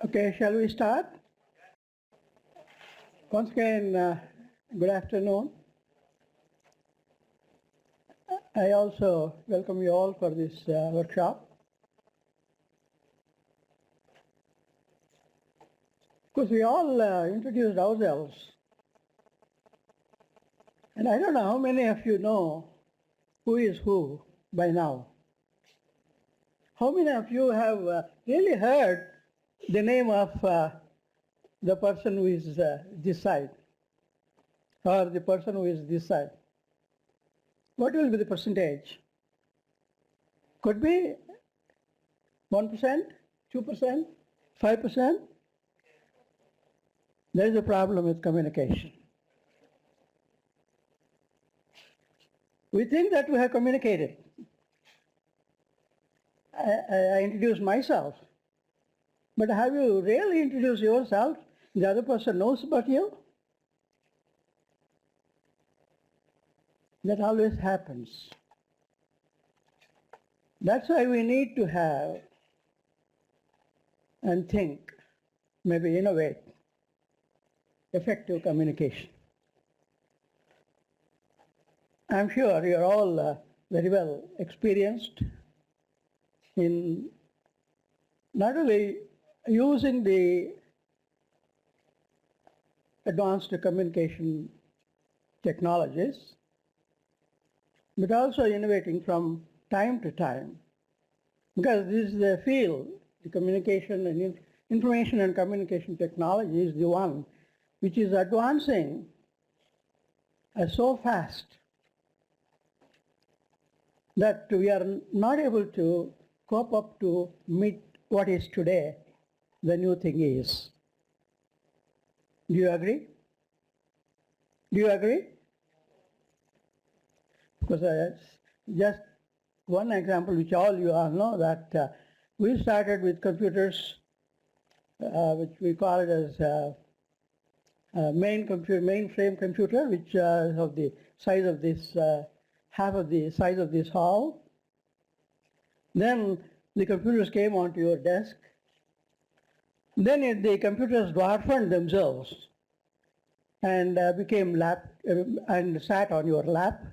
Okay, shall we start? Once again, good afternoon. I also welcome you all for this workshop. Of course, we all introduced ourselves. And I don't know how many of you know who is who by now. How many of you have really heard the name of the person who is this side, or the person who is this side? What will be the percentage? Could be 1%, 2%, 5%. There is a problem with communication. We think that we have communicated. I introduced myself. But have you really introduced yourself? The other person knows about you? That always happens. That's why we need to have and think, maybe innovate, effective communication. I'm sure you're all very well experienced in not only using the advanced communication technologies, but also innovating from time to time. Because this is the field, the communication and information and communication technology is the one which is advancing so fast that we are not able to cope up to meet what is today the new thing is. Do you agree? Do you agree? Because just one example which all you all know, that we started with computers which we call it as mainframe computer, which is of the size of this, half of the size of this hall. Then the computers came onto your desk. Then the computers dwarfed themselves and became and sat on your lap.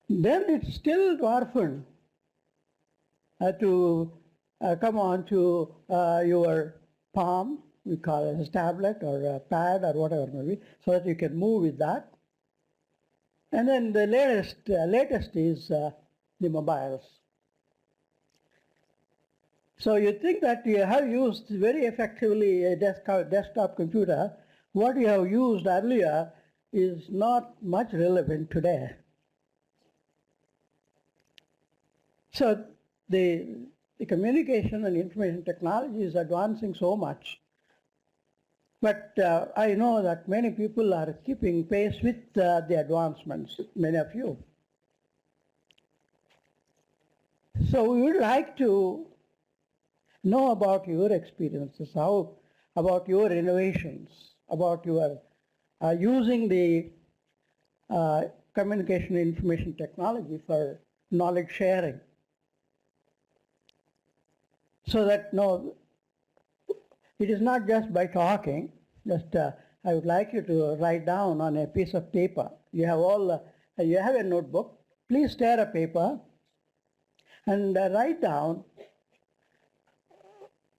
Then it still dwarfed to come on to your palm. We call it a tablet or a pad or whatever it may be, so that you can move with that. And then the latest is the mobiles. So you think that you have used very effectively a desktop computer. What you have used earlier is not much relevant today. So the communication and information technology is advancing so much. But I know that many people are keeping pace with the advancements, many of you. So we would like to know about your experiences, about your innovations, about your using the communication and information technology for knowledge sharing. So that it is not just by talking. Just I would like you to write down on a piece of paper. You have you have a notebook. Please tear a paper and write down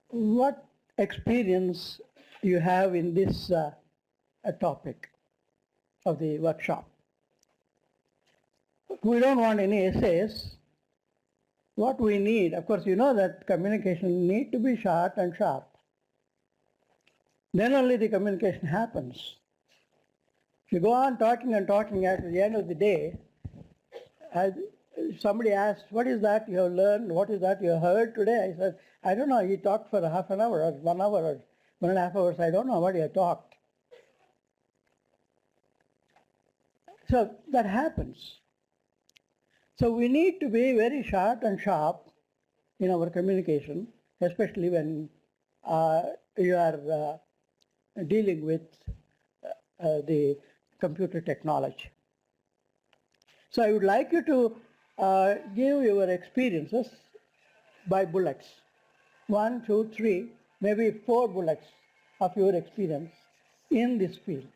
what experience you have in this topic of the workshop. We don't want any essays. What we need, of course, you know that communication need to be short and sharp. Then only the communication happens. If you go on talking and talking, at the end of the day, as somebody asks, what is that you have learned? What is that you have heard today? I said, I don't know. He talked for half an hour or 1 hour or 1.5 hours. I don't know what he talked. So that happens. So we need to be very short and sharp in our communication, especially when you are dealing with the computer technology. So I would like you to give your experiences by bullets. 1, 2, 3, maybe 4 bullets of your experience in this field.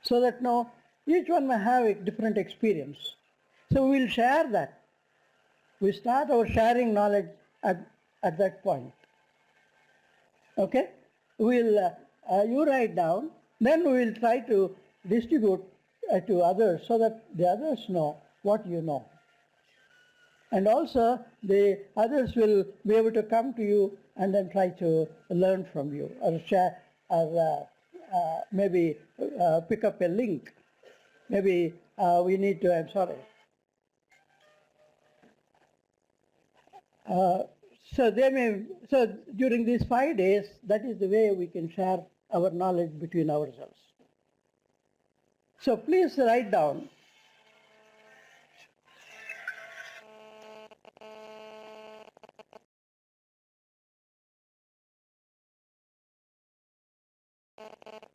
So that now each one may have a different experience. So we will share that. We start our sharing knowledge at that point. Okay? We'll, you write down, then we will try to distribute to others so that the others know what you know. And also the others will be able to come to you and then try to learn from you or share or maybe pick up a link. Maybe we need to, I'm sorry. So during these 5 days, that is the way we can share our knowledge between ourselves. So please write down.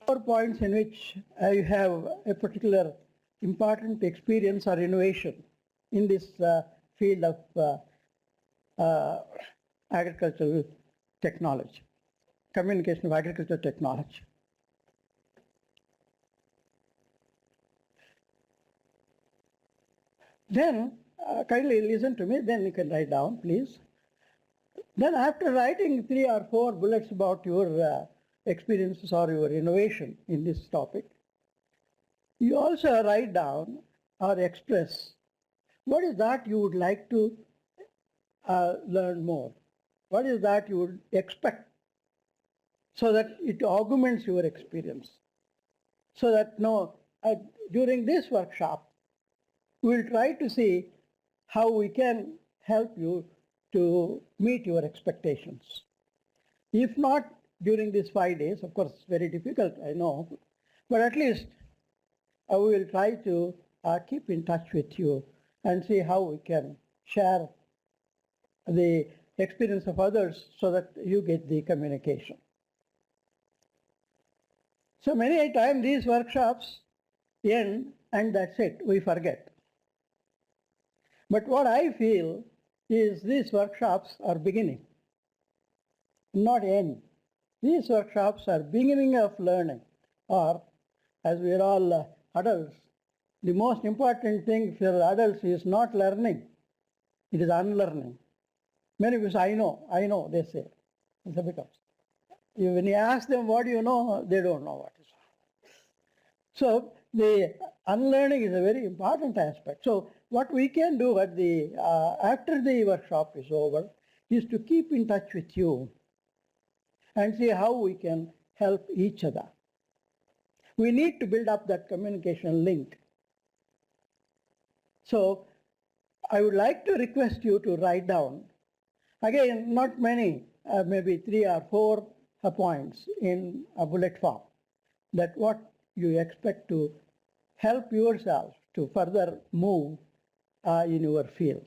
Four points in which you have a particular important experience or innovation in this field of agricultural technology, communication of agricultural technology. Then, kindly listen to me, then you can write down, please. Then after writing 3 or 4 bullets about your experiences or your innovation in this topic, you also write down or express what is that you would like to learn more. What is that you would expect so that it augments your experience. So that during this workshop, we will try to see how we can help you to meet your expectations. If not during these 5 days, of course, it's very difficult, I know, but at least we will try to keep in touch with you and see how we can share the experience of others so that you get the communication. So many a time these workshops end and that's it, we forget. But what I feel is these workshops are beginning, not end. These workshops are beginning of learning, or as we are all adults, the most important thing for adults is not learning, it is unlearning. Many people say, I know, they say. Because when you ask them what do you know, they don't know what is. So the unlearning is a very important aspect. So what we can do at after the workshop is over is to keep in touch with you and see how we can help each other. We need to build up that communication link. So I would like to request you to write down, again, not many, maybe 3 or 4 points in a bullet form, that what you expect to help yourself to further move in your field.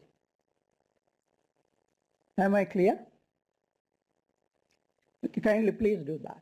Am I clear? Kindly please do that.